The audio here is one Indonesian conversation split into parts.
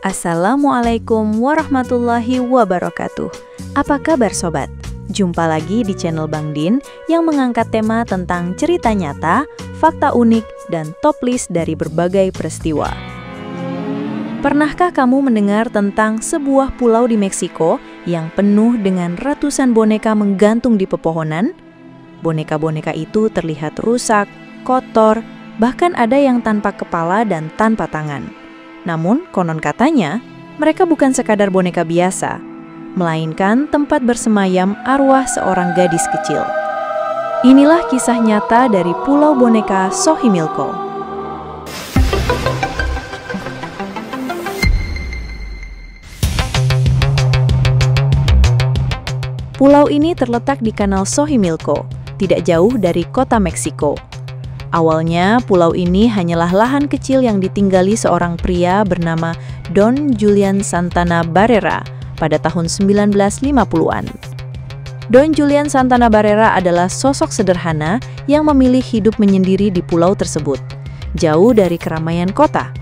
Assalamualaikum warahmatullahi wabarakatuh. Apa kabar sobat? Jumpa lagi di channel Bang Din yang mengangkat tema tentang cerita nyata, fakta unik, dan top list dari berbagai peristiwa. Pernahkah kamu mendengar tentang sebuah pulau di Meksiko yang penuh dengan ratusan boneka menggantung di pepohonan? Boneka-boneka itu terlihat rusak, kotor, bahkan ada yang tanpa kepala dan tanpa tangan. Namun, konon katanya, mereka bukan sekadar boneka biasa, melainkan tempat bersemayam arwah seorang gadis kecil. Inilah kisah nyata dari Pulau Boneka Xochimilco. Pulau ini terletak di Kanal Xochimilco, tidak jauh dari kota Meksiko. Awalnya, pulau ini hanyalah lahan kecil yang ditinggali seorang pria bernama Don Julian Santana Barrera pada tahun 1950-an. Don Julian Santana Barrera adalah sosok sederhana yang memilih hidup menyendiri di pulau tersebut, jauh dari keramaian kota.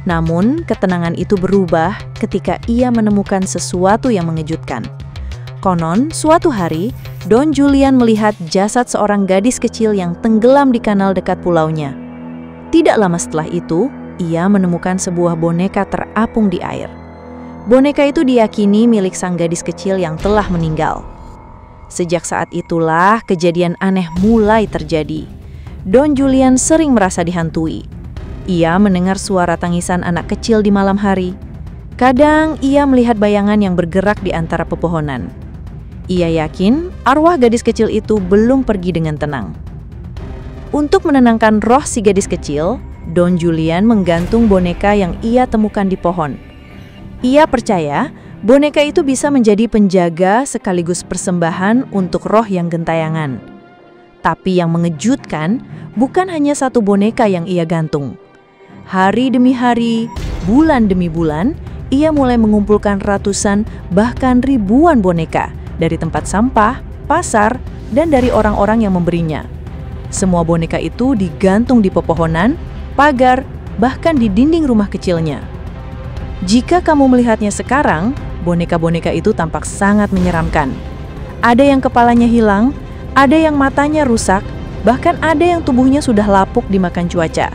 Namun, ketenangan itu berubah ketika ia menemukan sesuatu yang mengejutkan. Konon, suatu hari, Don Julian melihat jasad seorang gadis kecil yang tenggelam di kanal dekat pulaunya. Tidak lama setelah itu, ia menemukan sebuah boneka terapung di air. Boneka itu diyakini milik sang gadis kecil yang telah meninggal. Sejak saat itulah kejadian aneh mulai terjadi. Don Julian sering merasa dihantui. Ia mendengar suara tangisan anak kecil di malam hari. Kadang ia melihat bayangan yang bergerak di antara pepohonan. Ia yakin arwah gadis kecil itu belum pergi dengan tenang. Untuk menenangkan roh si gadis kecil, Don Julian menggantung boneka yang ia temukan di pohon. Ia percaya boneka itu bisa menjadi penjaga sekaligus persembahan untuk roh yang gentayangan. Tapi yang mengejutkan, bukan hanya satu boneka yang ia gantung. Hari demi hari, bulan demi bulan, ia mulai mengumpulkan ratusan bahkan ribuan boneka dari tempat sampah, pasar, dan dari orang-orang yang memberinya. Semua boneka itu digantung di pepohonan, pagar, bahkan di dinding rumah kecilnya. Jika kamu melihatnya sekarang, boneka-boneka itu tampak sangat menyeramkan. Ada yang kepalanya hilang, ada yang matanya rusak, bahkan ada yang tubuhnya sudah lapuk dimakan cuaca.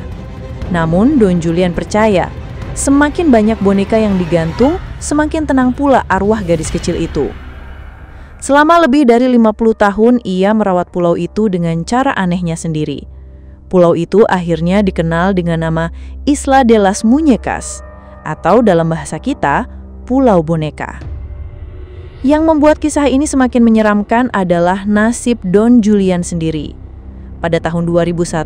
Namun, Don Julian percaya, semakin banyak boneka yang digantung, semakin tenang pula arwah gadis kecil itu. Selama lebih dari 50 tahun, ia merawat pulau itu dengan cara anehnya sendiri. Pulau itu akhirnya dikenal dengan nama Isla de las Muñecas, atau dalam bahasa kita, Pulau Boneka. Yang membuat kisah ini semakin menyeramkan adalah nasib Don Julian sendiri. Pada tahun 2001,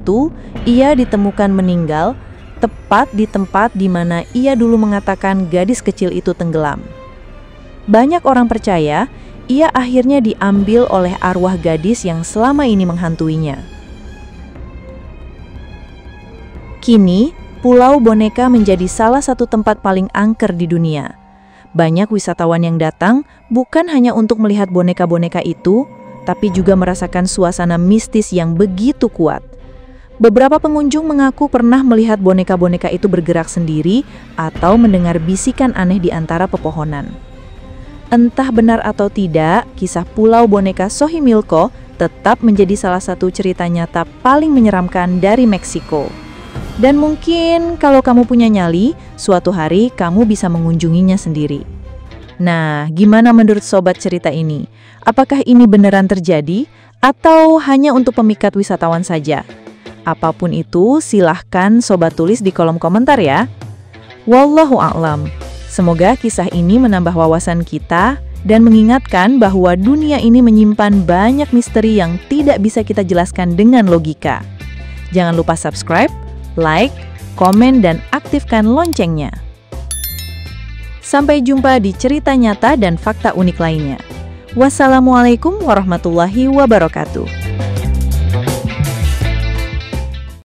ia ditemukan meninggal tepat di tempat di mana ia dulu mengatakan gadis kecil itu tenggelam. Banyak orang percaya ia akhirnya diambil oleh arwah gadis yang selama ini menghantuinya. Kini, Pulau Boneka menjadi salah satu tempat paling angker di dunia. Banyak wisatawan yang datang bukan hanya untuk melihat boneka-boneka itu, tapi juga merasakan suasana mistis yang begitu kuat. Beberapa pengunjung mengaku pernah melihat boneka-boneka itu bergerak sendiri atau mendengar bisikan aneh di antara pepohonan. Entah benar atau tidak, kisah Pulau Boneka Xochimilco tetap menjadi salah satu cerita nyata paling menyeramkan dari Meksiko. Dan mungkin kalau kamu punya nyali, suatu hari kamu bisa mengunjunginya sendiri. Nah, gimana menurut sobat cerita ini? Apakah ini beneran terjadi atau hanya untuk pemikat wisatawan saja? Apapun itu, silahkan sobat tulis di kolom komentar ya. Wallahu a'lam. Semoga kisah ini menambah wawasan kita dan mengingatkan bahwa dunia ini menyimpan banyak misteri yang tidak bisa kita jelaskan dengan logika. Jangan lupa subscribe, like, komen, dan aktifkan loncengnya. Sampai jumpa di cerita nyata dan fakta unik lainnya. Wassalamualaikum warahmatullahi wabarakatuh.